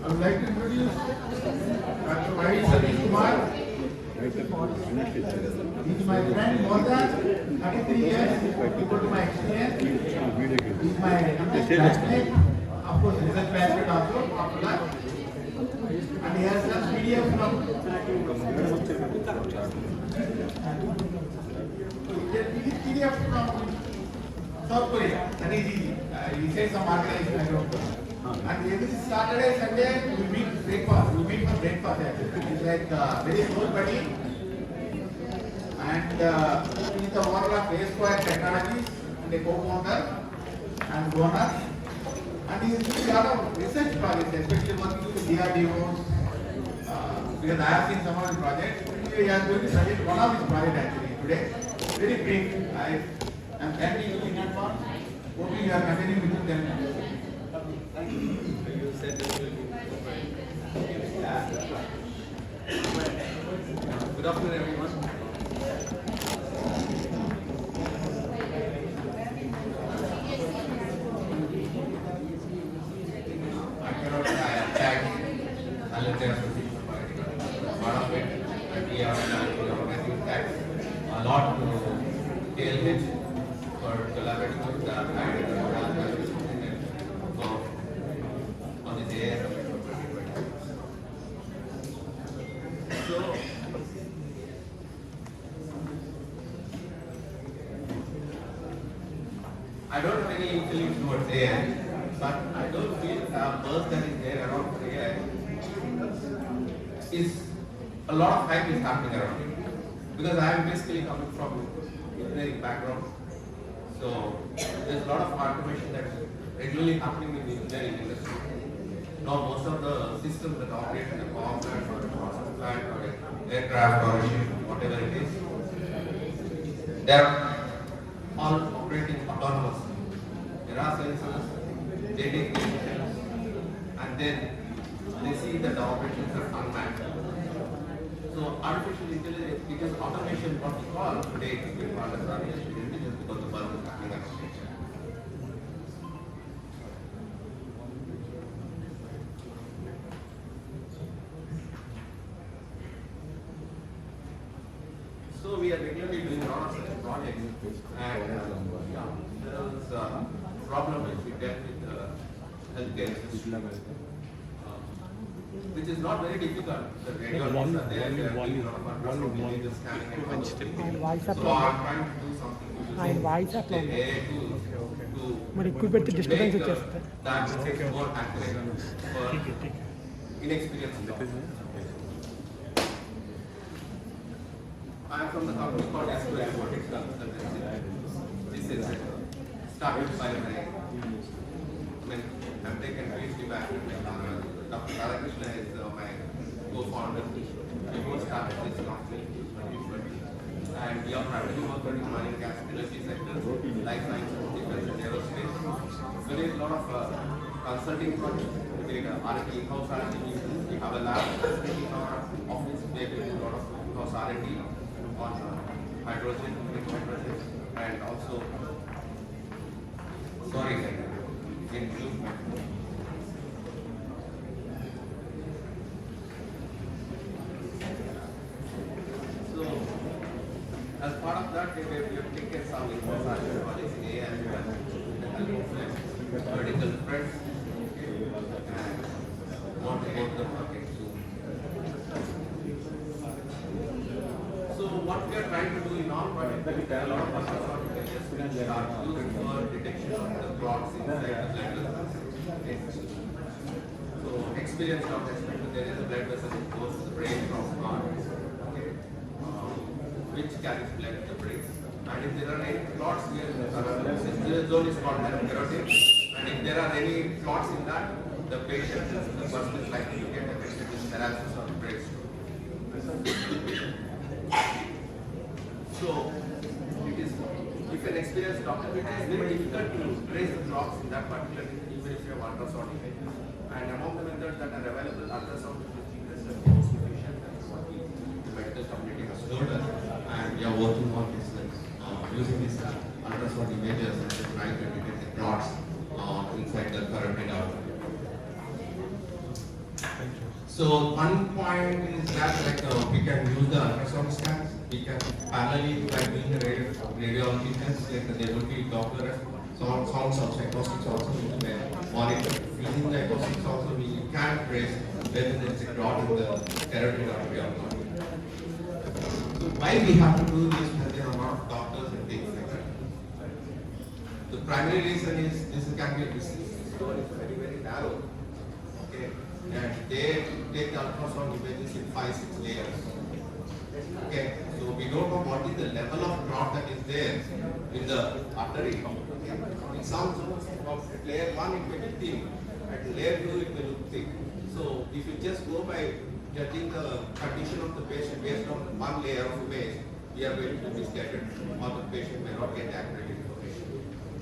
I would like to introduce Dr. Raaj Kumar. He's my friend more than 33 years. Equal to my experience. He's my classmate. Of course, research classmate also. After that. And he has done PDF from South Korea. That is easy. He said some organization, I don't know. And every Saturday, Sunday, we meet breakfast. We meet for breakfast actually. It's like very close buddy. And he's the owner of A Square Technologies and a co-founder and owner. And he's doing a lot of research projects, especially working with DRDOs. Because I have seen some of his projects. He is going to present one of his projects actually today. Very brief. I am thanking you in advance. Hoping you are continuing with them. Thank you. You said that will be Good afternoon, everyone. I cannot tag unless part of it. We are organizing tags a lot to tailgate for collaborating with the on the day of 2020. So, I don't have any feelings towards AI, but I don't feel a buzz that is there around AI is a lot of hype is happening around it. Because I am basically coming from engineering background. So there's a lot of automation that's regularly happening in the engineering industry. Now most of the systems that operate in a power plant or a process plant or an aircraft or a ship, whatever it is, they're all operating autonomously. There are sensors, they take decisions, and then they see that the operations are unmanned. So artificial intelligence, because automation, what we call today, we call as artificial intelligence because the buzz is happening at stage. So we are regularly doing a lot of such projects, and there was a problem which we dealt with the healthcare system, which is not very difficult. The radiologists are there, they are doing a lot of ultrasound images, scanning and all those things. So I'm trying to do something using the AI to make that more accurate for inexperienced doctors. I am from the company called S2 Robotics Consultancy. This is started by my, I've taken PhD back. Dr. Krishna is my co-founder. We both started this company in 2020. And we are primarily working in oil and gas energy sector, life sciences, defense and aerospace. So there is a lot of consulting projects. We did R&D, in-house R&D. We have a lab in our office where we do a lot of in-house R&D on hydrogen, and also, in blue. So, as part of that, we have taken some infrastructure projects in AI as well, vertical friends, and want to go to the market soon. So what we are trying to do in our project, we have a lot of ultrasound images which are used for detection of the clots inside the blood vessels. So experienced doctors, there is a blood vessel that goes to the brain from heart, which carries blood to the brain. And if there are any clots here, this zone is called carotid. And if there are any clots in that, the patient, the person is likely to get affected with paralysis or brain stroke. So, it is, if an experienced doctor, it is very difficult to trace the clots in that particular, even if you have ultrasound image. And among the methods that are available, ultrasound is the cheapest and most efficient. That is what the medical community has told us. And we are working on this, using these ultrasound images and trying to detect the clots inside the carotid artery. So one point is that we can use the ultrasound scans. We can parallelly by doing the radiology tests, there will be Doppler sounds also, acoustics also we can monitor. Using the acoustics also we can trace whether there is a clot in the carotid artery or not. So why we have to do this when there are a lot of doctors and things like that? The primary reason is this can be a disease. So it's very, very narrow. Okay. And they take the ultrasound images in 5-6 layers. Okay, so we don't know what is the level of clot that is there in the artery. In some of layer 1 it may be thin, at layer 2 it may look thick. So if you just go by judging the condition of the patient based on one layer of image, we are going to be misguided or the patient may not get accurate information.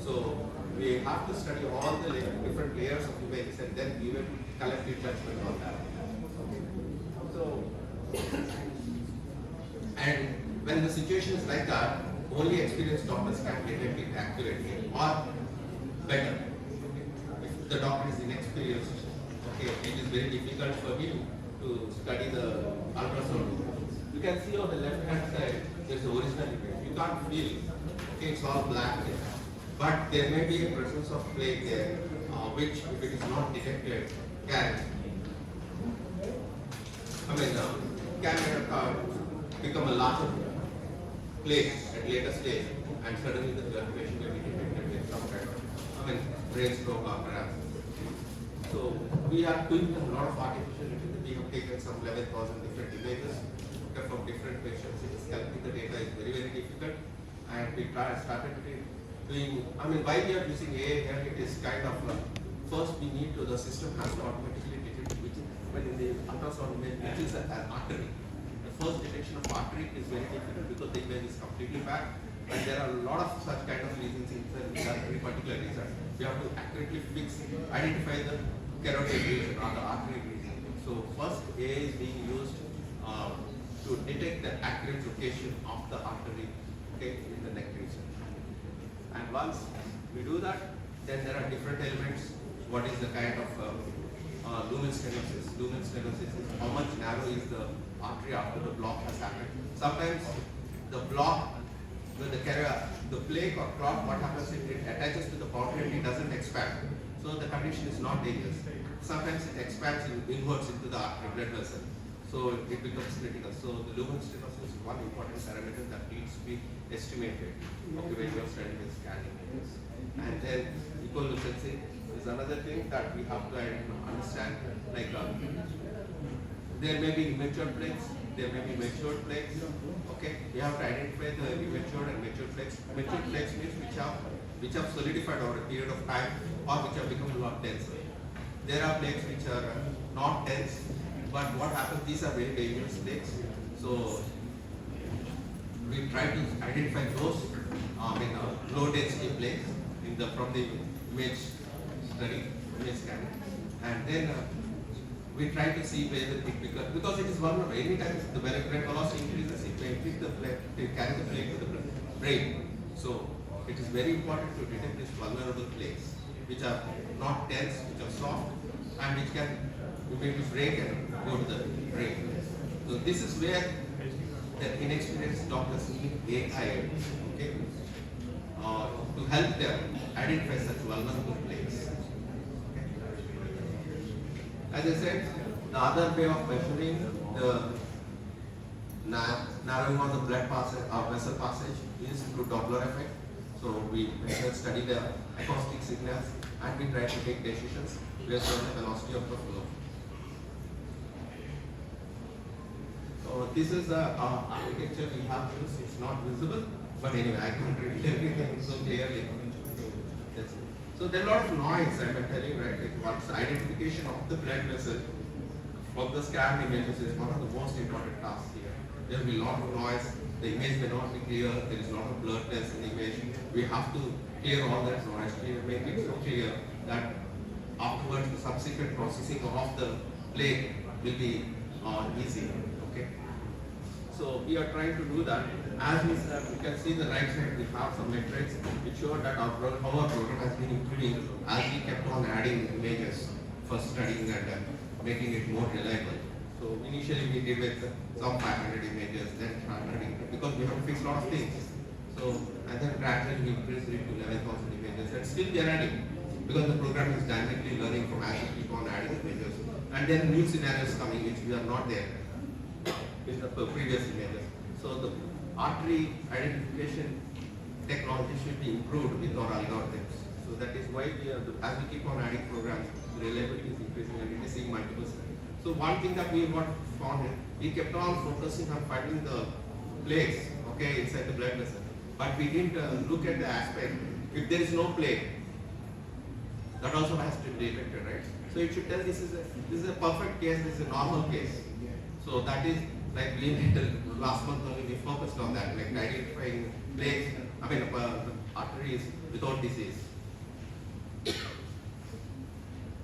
So we have to study all the different layers of images and then give a collective judgment on that. So, and when the situation is like that, only experienced doctors can detect it accurately or better. If the doctor is inexperienced, okay, it is very difficult for him to study the ultrasound. You can see on the left hand side, there is the original image. You can't feel, okay, it's all black there. But there may be a presence of plaque there, which, if it is not detected, can become a larger plaque at later stage, and suddenly the blood patient may be detected with some kind of, brain stroke or perhaps. So we are doing a lot of artificial intelligence. We have taken some 11,000 different images from different patients. It is collecting the data is very, very difficult, and we started doing, why we are using AI here, it is kind of, first we need to, the system has to automatically detect which, when in the ultrasound image, which is an artery. The first detection of artery is very difficult because the image is completely back, and there are a lot of such kind of reasons in very particular reason. We have to accurately identify the carotid region or the artery region. So first AI is being used to detect the accurate location of the artery, okay, in the neck region. And once we do that, then there are different elements. What is the kind of lumen stenosis? Lumen stenosis is how much narrow is the artery after the block has happened. Sometimes the block, when the plaque or clot, what happens is it attaches to the boundary and it doesn't expand. So the condition is not dangerous. Sometimes it expands inwards into the artery blood vessel. So it becomes critical. So the lumen stenosis is one important parameter that needs to be estimated, okay, when you are studying the scanning. And then echolucency is another thing that we have to understand. Like there may be immature plaques, there may be matured plaques. Okay, we have to identify the immature and mature plaques. Mature plaques means which have solidified over a period of time or which have become a lot denser. There are plaques which are not dense, but what happens? These are very dangerous plaques. So we try to identify those low density plaques from the image study, image scanning, and then we try to see whether it becomes, because it is vulnerable. Anytime the brain velocity increases, it may hit the plaque, it carry the plaque to the brain. So it is very important to detect these vulnerable plaques, which are not dense, which are soft, and which can maybe break and go to the brain. So this is where the inexperienced doctors need AI, okay, to help them identify such vulnerable places. Okay. As I said, the other way of measuring the narrowing of the blood passage or vessel passage is through Doppler effect. So we study the acoustic signals and we try to take decisions based on the velocity of the flow. So this is the architecture we have used. It's not visible, but anyway, I can read everything so clearly. Yes. So there are a lot of noise, I'm telling you, right? Once identification of the blood vessel of the scanned images is one of the most important tasks here. There will be a lot of noise, the image may not be clear, there is a lot of blurriness in the image. We have to clear all that noise, make it so clear that afterwards the subsequent processing of the plaque will be easy. Okay. So we are trying to do that. As we can see the right side, we have some metrics which show that how our program has been improving as we kept on adding images for studying and making it more reliable. So initially we did with some 500 images, then 500 because we have to fix a lot of things. So and then gradually we increased it to 11,000 images, and still we are adding because the program is dynamically learning from as we keep on adding images, and then new scenarios coming which we are not there in the previous images. So the artery identification technology should be improved with our algorithms. So that is why we are, as we keep on adding programs, the reliability is increasing and it is seeing multiple. So one thing that we found, we kept on focusing on finding the plaques, okay, inside the blood vessel, but we didn't look at the aspect. If there is no plaque, that also has to be detected, right? So it should tell this is a perfect case, this is a normal case. So that is like we did last month only we focused on that, like identifying plaques, arteries without disease.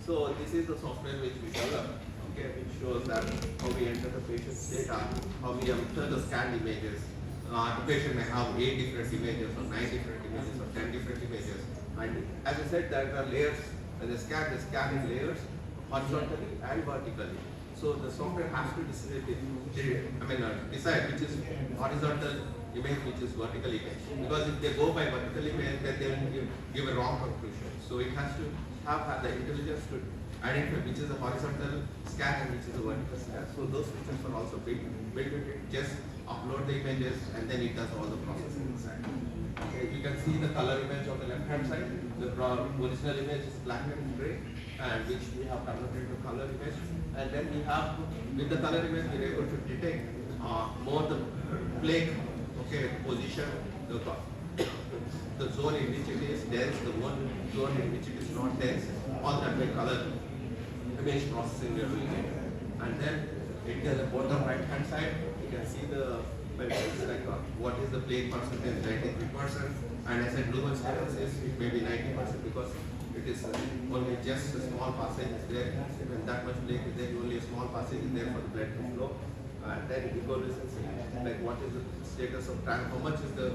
So this is the software which we developed, okay, which shows that how we enter the patient's data, how we enter the scanned images. The patient may have 8 different images or 9 different images or 10 different images. And as I said, there are layers, and they scan in layers horizontally and vertically. So the software has to decide which is horizontal image, which is vertical image. Because if they go by vertical image, then they will give a wrong conclusion. So it has to have the intelligence to identify which is a horizontal scan and which is a vertical scan. So those features are also built with it. Just upload the images and then it does all the processing inside. Okay, you can see the color image on the left hand side. The original image is black and gray, and which we have converted to color image. And then we have, with the color image, we are able to detect more the plaque, okay, position, the zone in which it is dense, the one zone in which it is not dense, all that by color image processing we are doing it. And then it is the bottom right hand side, you can see the like what is the plaque percentage, 93%, and as I said luminescence it may be 90% because it is only just a small passage is there. When that much plaque is there, only a small passage is there for the blood to flow. And then equoluminescence, like what is the status of time, how much is the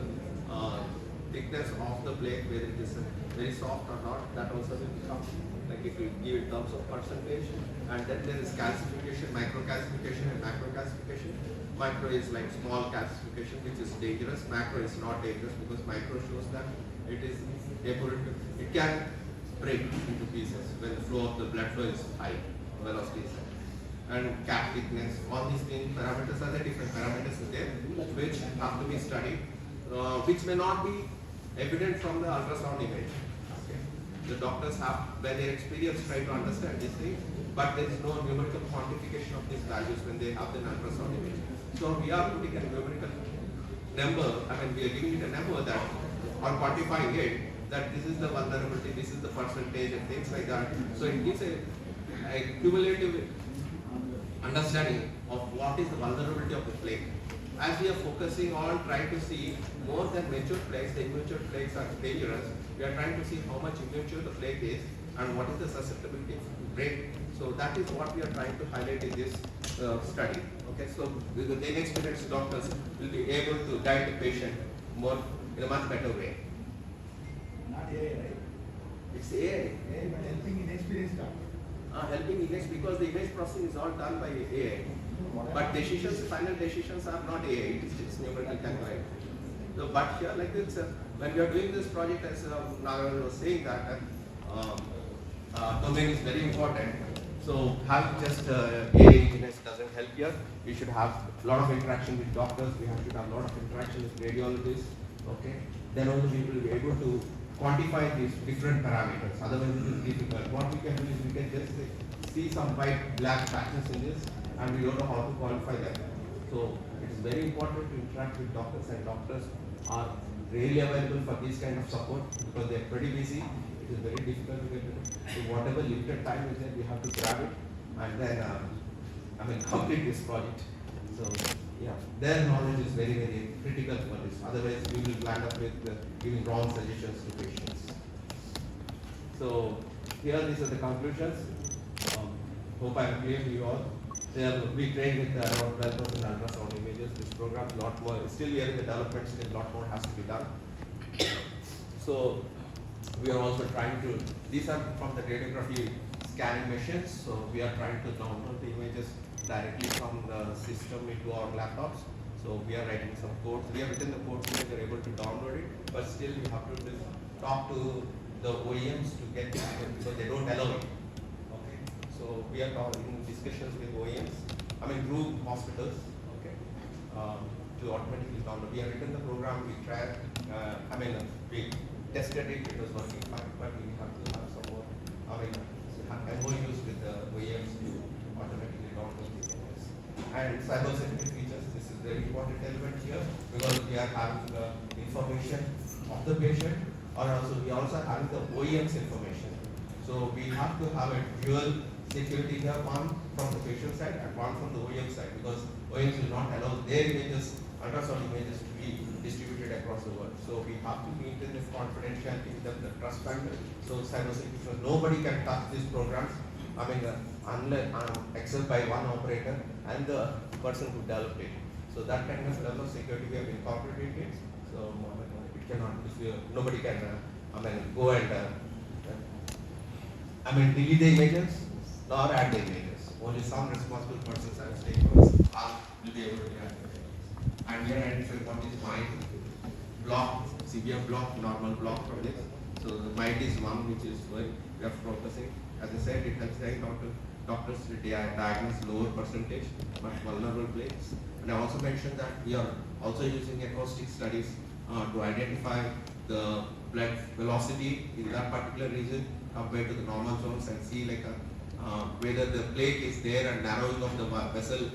thickness of the plaque, whether it is very soft or not, that also will become, like if you give in terms of percentage. And then there is calcification, micro calcification and macro calcification. Micro is like small calcification, which is dangerous. Macro is not dangerous because micro shows that it is able to, it can break into pieces when the flow of the blood flow is high, velocity is high. And cap thickness, all these things, parameters are the different parameters there which have to be studied, which may not be evident from the ultrasound image. Okay. The doctors have, when their experience, try to understand these things, but there is no numerical quantification of these values when they have the ultrasound image. So we are putting a numerical number, we are giving it a number that, or quantifying it, that this is the vulnerability, this is the percentage and things like that. So it gives a cumulative understanding of what is the vulnerability of the plaque. As we are focusing on trying to see more than mature plaques, the immature plaques are dangerous. We are trying to see how much immature the plaque is and what is the susceptibility to break. So that is what we are trying to highlight in this study. Okay, so the inexperienced doctors will be able to guide the patient more in a much better way. Not AI, right? It's AI. AI, but helping inexperienced doctors. Helping image, because the image processing is all done by AI. But decisions, final decisions are not AI, it is just numerical calculation. So, but here like this, when we are doing this project, as Nagaran was saying that domain is very important. So having just AI engineers doesn't help here. We should have a lot of interaction with doctors, we have to have a lot of interaction with radiologists, okay? Then only we will be able to quantify these different parameters, otherwise it is difficult. What we can do is we can just see some white black patches in this and we don't know how to qualify them. So it is very important to interact with doctors, and doctors are really available for this kind of support because they are pretty busy. It is very difficult to get it. So whatever limited time is there, we have to grab it and then complete this project. So yeah, their knowledge is very, very critical for this. Otherwise, we will land up with giving wrong suggestions to patients. So here, these are the conclusions. Hope I am clear to you all. We trained with around 12,000 ultrasound images. This program, a lot more, still we are in the development, still a lot more has to be done. So we are also trying to, these are from the radiography scanning machines. So we are trying to download the images directly from the system into our laptops. So we are writing some codes. We have written the codes so they are able to download it, but still we have to talk to the OEMs to get it because they don't allow it. Okay. So we are in discussions with OEMs, through hospitals, okay, to automatically download. We have written the program, we tried, we tested it, it was working fine, but we have to have some more, MOUs with the OEMs to automatically download the images. And cybersecurity features, this is very important element here because we are having the information of the patient, or also we also having the OEM's information. So we have to have a dual security here, one from the patient side and one from the OEM side, because OEMs will not allow their images, ultrasound images, to be distributed across the world. So we have to maintain this confidentiality, the trust factor. So cybersecurity, so nobody can touch these programs, unless except by one operator and the person who developed it. So that kind of level of security we have incorporated it. So it cannot, nobody can, go and delete the images nor add the images. Only some responsible persons and stakeholders will be able to add the images. And we are identifying what is mild block, severe block, normal block from this. So the mild is one which is where we are focusing. As I said, it helps doctors to diagnose lower percentage but vulnerable places. And I also mentioned that we are also using acoustic studies to identify the blood velocity in that particular region compared to the normal zones and see whether the plaque is there and narrowing of the vessel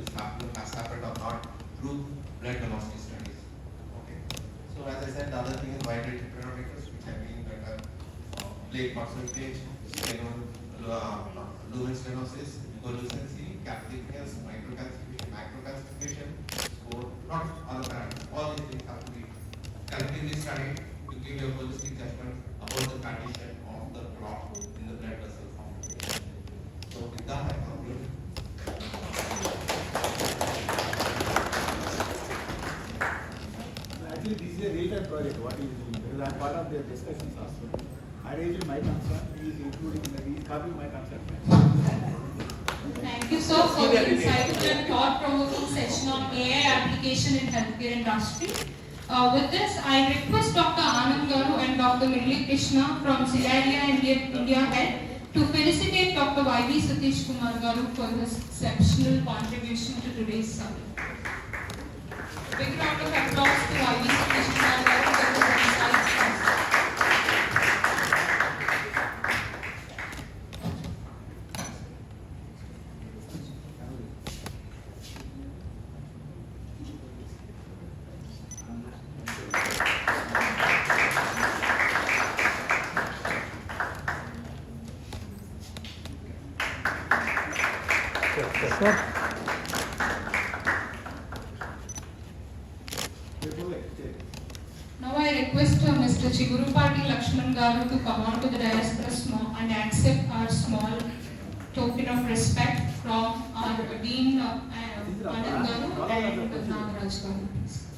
has happened or not through blood velocity studies. Okay. So as I said, the other thing is vibrating parameters, which I mean that plaque percentage, lumen stenosis, lucentity, captiveness, microcalcification, macrocalcification, score, lot of other parameters. All these things have to be collectively studied to give you a holistic judgment about the condition of the clot in the blood vessel form. So with that, I conclude. Actually, this is a real-time project, what he is doing, because I am part of their discussions also. I raised my concern, he is including, he is copying my concern. Thank you, sir, for the insightful and thought-provoking session on AI application in healthcare industry. With this, I request Dr. Anand Garu and Dr. Murali Krishna from Zilaria India Head to felicitate Dr. Y.V. Satish Kumar Garu for his exceptional contribution to today's summit. Big round of applause to Y.V. Satish Kumar Garu for his insights. Now I request Mr. Chigurupati Lakshman Garu to come on to the dais and accept our small token of respect from our Dean Anand Garu and DamnRight.DamnIT.